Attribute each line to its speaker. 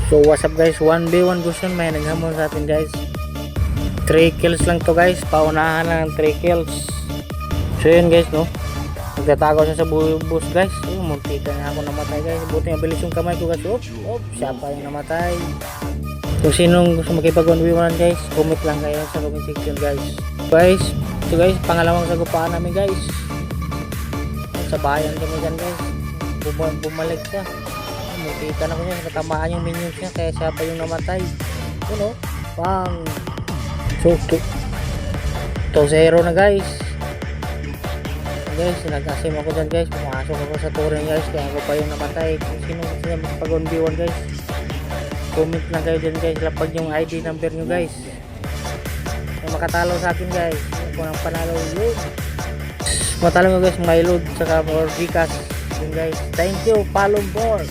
Speaker 1: So what's up guys, 1v1 gusto may naghamon sa atin guys. 3 kills lang to guys, paunahan lang ng 3 kills. So yun guys no, nagtatago siya sa bus guys. Munti ka na ako namatay guys, buti mabilis yung kamay ko guys. Siya pa yung namatay. Kung sinong gusto makipag 1v1 guys, comment lang kayo sa comment section guys. So guys, pangalawang sagupaan namin guys. Sa bayan kami dyan guys, bumalik siya. Kita na ko niya, natamaan yung minions niya kaya siya pa yung namatay. Yun o, bang. So 2-0 na guys. Guys, nag-asim ako dyan guys, pumasok ako sa turing guys kaya ako pa yung namatay. Kung sino gusto niya magpag 1v1 guys, comment lang kayo dyan guys, lapag yung ID number nyo guys. Kung makatalo sa akin guys, kung ang panalo yun, matalo mo guys, mga ilod saka more Gcash yun guys. Thank you, follow more.